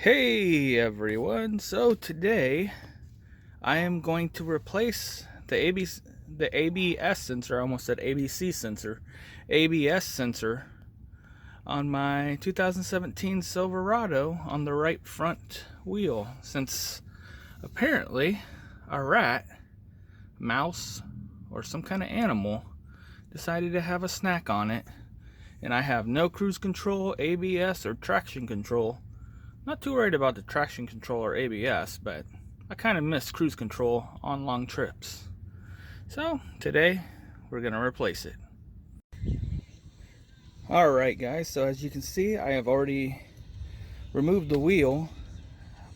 Hey everyone, so today I am going to replace the ABS sensor, I almost said ABC sensor, ABS sensor on my 2017 Silverado on the right front wheel, since apparently a rat, mouse, or some kind of animal decided to have a snack on it, and I have no cruise control, ABS, or traction control. Not too worried about the traction control or ABS, but I kind of miss cruise control on long trips. So today we're going to replace it. Alright guys, so as you can see, I have already removed the wheel.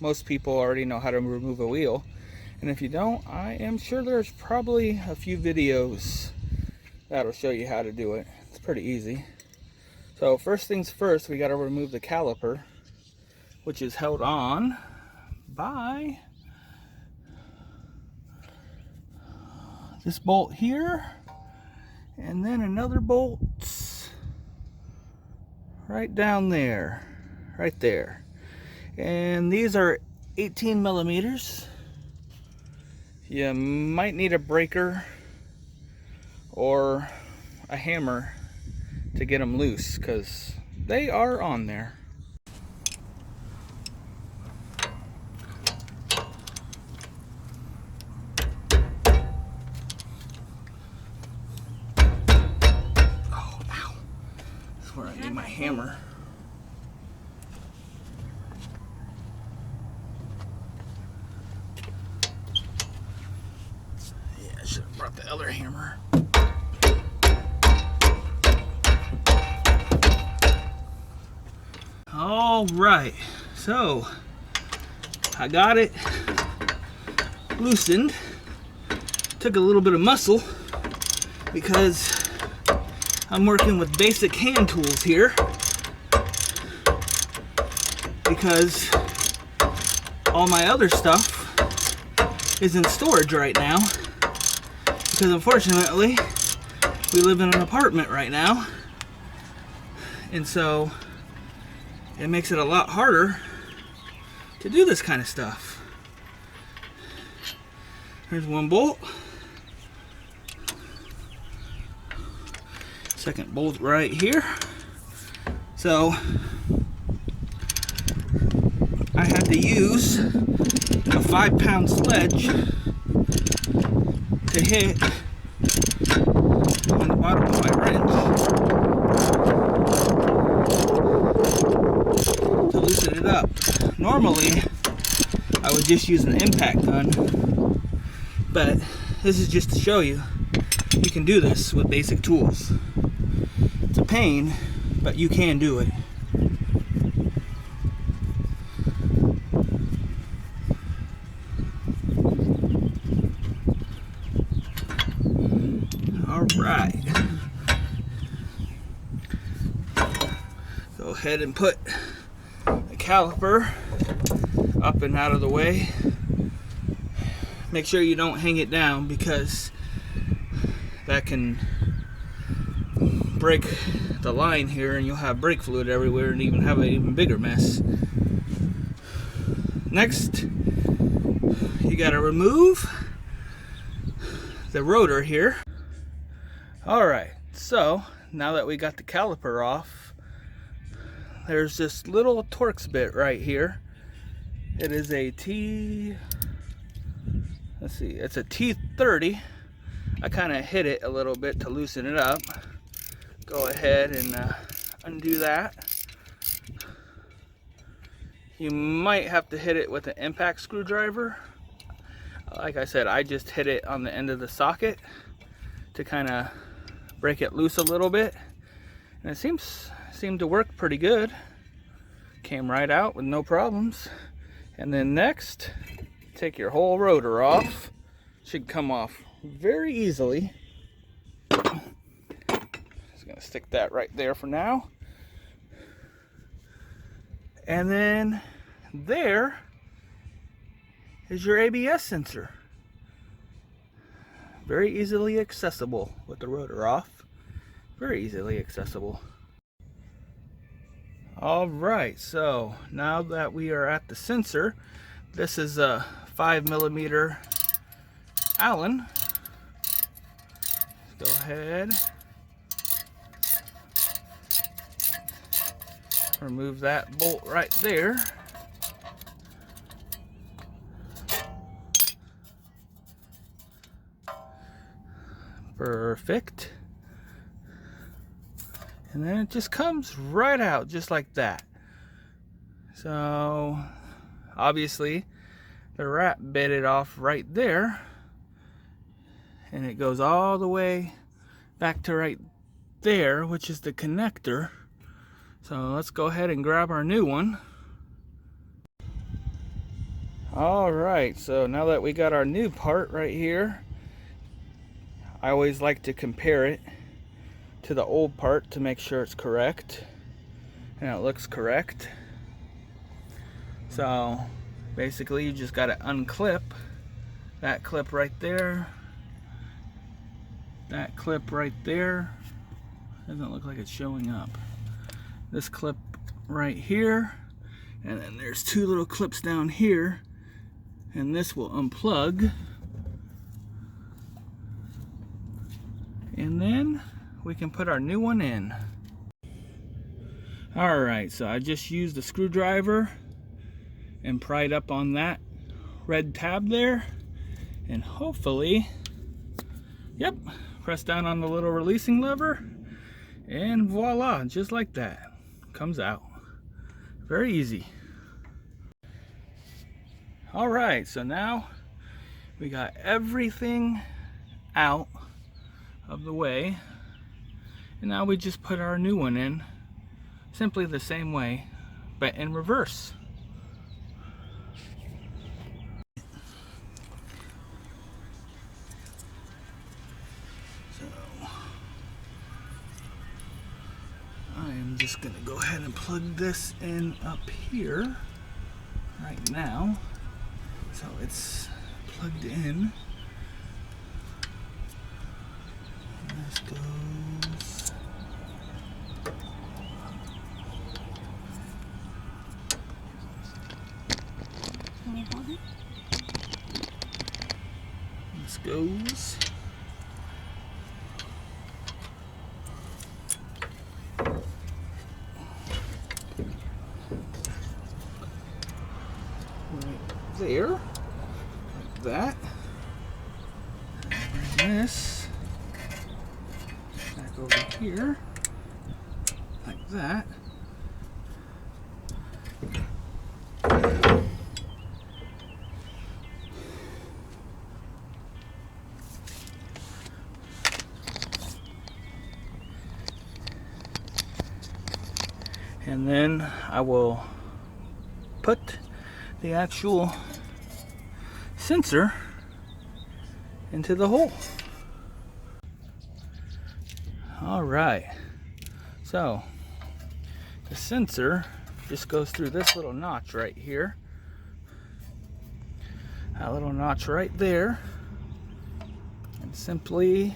Most people already know how to remove a wheel. And if you don't, I am sure there's probably a few videos that'll show you how to do it. It's pretty easy. So first things first, we got to remove the caliper, which is held on by this bolt here, and then another bolt right down there, right there. And these are 18 millimeters. You might need a breaker or a hammer to get them loose, because they are on there. Where I need my hammer. Yeah, I should have brought the other hammer. All right, so I got it loosened. Took a little bit of muscle because I'm working with basic hand tools here, because all my other stuff is in storage right now, because unfortunately we live in an apartment right now, and so it makes it a lot harder to do this kind of stuff. Here's one bolt. Second bolt right here. So I had to use a 5-pound sledge to hit on the bottom of my wrench to loosen it up. Normally I would just use an impact gun, but this is just to show you can do this with basic tools. It's a pain, but you can do it. All right. Go ahead and put the caliper up and out of the way. Make sure you don't hang it down, because that can break the line here and you'll have brake fluid everywhere and even have an even bigger mess. Next, you got to remove the rotor here. Alright, so now that we got the caliper off, there's this little Torx bit right here. It is a it's a T30. I kind of hit it a little bit to loosen it up. Go ahead and undo that. You might have to hit it with an impact screwdriver. Like I said, I just hit it on the end of the socket to kind of break it loose a little bit, and it seemed to work pretty good. Came right out with no problems. And then next, take your whole rotor off. Should come off very easily. Just gonna stick that right there for now. And then there is your ABS sensor. Very easily accessible with the rotor off. Very easily accessible. Alright, so now that we are at the sensor, this is a 5mm Allen. Let's go ahead, remove that bolt right there. Perfect. And then it just comes right out just like that. So obviously the wrap bit it off right there, and it goes all the way back to right there, which is the connector. So let's go ahead and grab our new one. Alright, so now that we got our new part right here, I always like to compare it to the old part to make sure it's correct, and it looks correct. So basically you just got to unclip that clip right there, that clip right there, doesn't look like it's showing up, this clip right here, and then there's two little clips down here, and this will unplug, and then we can put our new one in. Alright, so I just used a screwdriver and pried up on that red tab there, and hopefully, yep, press down on the little releasing lever, and voila, just like that, comes out. Very easy. Alright, so now we got everything out of the way, and now we just put our new one in simply the same way, but in reverse. So I am just going to go ahead and plug this in up here right now, so it's plugged in. This goes. This goes. Right there, like that. And this back over here, like that. And then I will put the actual sensor into the hole. Alright, so the sensor just goes through this little notch right here, that little notch right there, and simply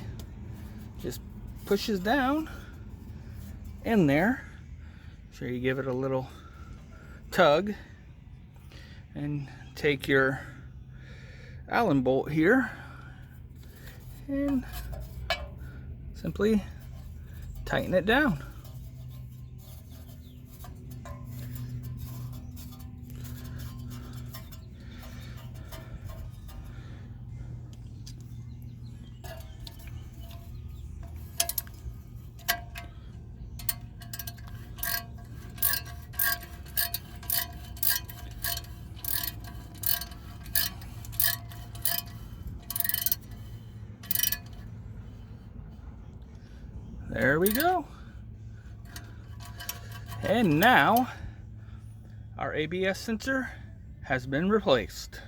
just pushes down in there. So you give it a little tug and take your Allen bolt here and simply tighten it down. There we go. And now our ABS sensor has been replaced.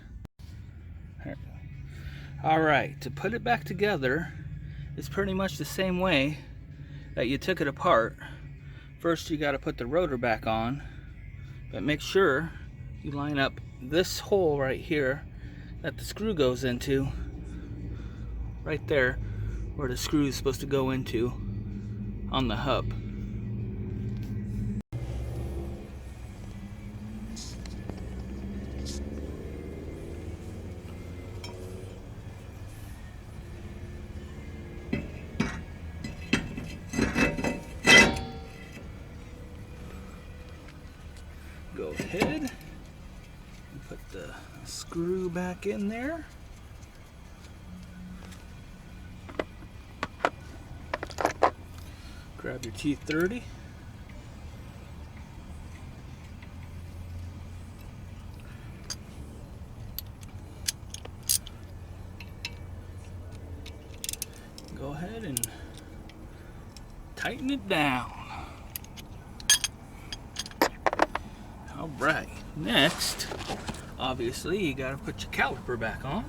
Alright, to put it back together, it's pretty much the same way that you took it apart. First you got to put the rotor back on, but make sure you line up this hole right here that the screw goes into, right there where the screw is supposed to go into on the hub. Go ahead and put the screw back in there. Grab your T30. Go ahead and tighten it down. Alright, next, obviously you gotta put your caliper back on.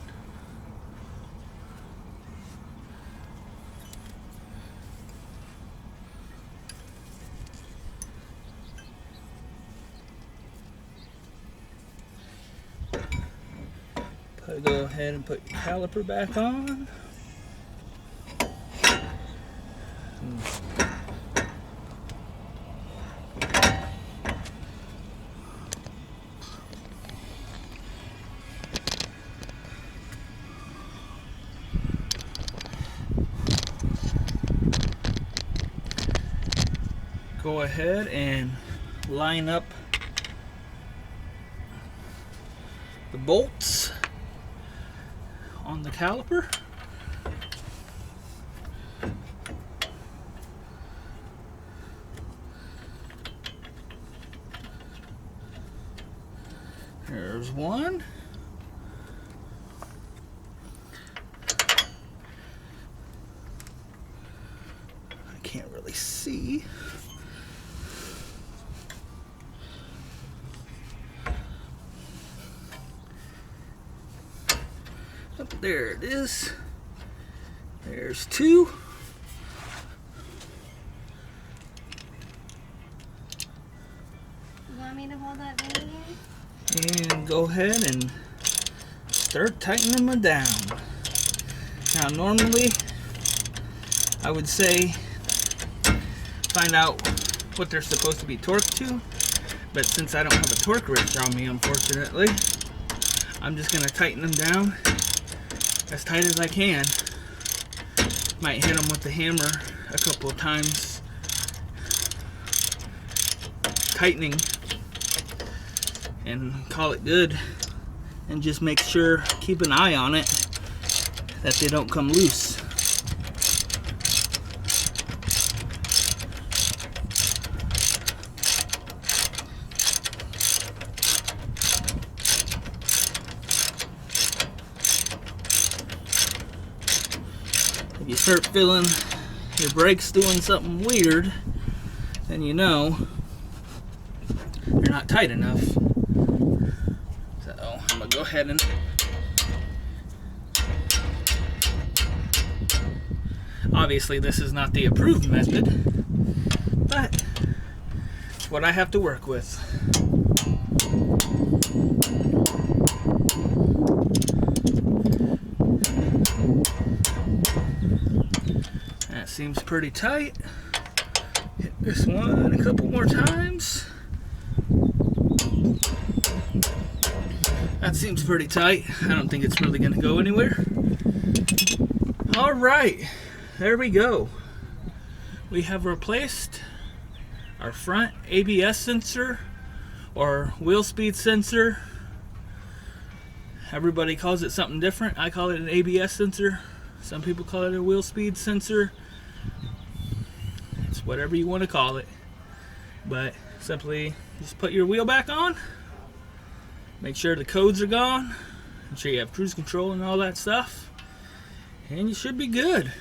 Go ahead and put your caliper back on. Go ahead and line up the bolts on the caliper. There's one. I can't really see. There it is. There's two. You want me to hold that video? And go ahead and start tightening them down. Now normally I would say find out what they're supposed to be torqued to, but since I don't have a torque wrench on me, unfortunately, I'm just going to tighten them down as tight as I can. Might hit them with the hammer a couple of times, tightening, and call it good. And just make sure, keep an eye on it, that they don't come loose. If you start feeling your brakes doing something weird, then you know they're not tight enough. So I'm gonna go ahead and obviously this is not the approved method, but it's what I have to work with. That seems pretty tight. Hit this one a couple more times. That seems pretty tight. I don't think it's really going to go anywhere. All right, there we go. We have replaced our front ABS sensor or wheel speed sensor. Everybody calls it something different. I call it an ABS sensor. Some people call it a wheel speed sensor. It's whatever you want to call it. But simply just put your wheel back on. Make sure the codes are gone. Make sure you have cruise control and all that stuff. And you should be good.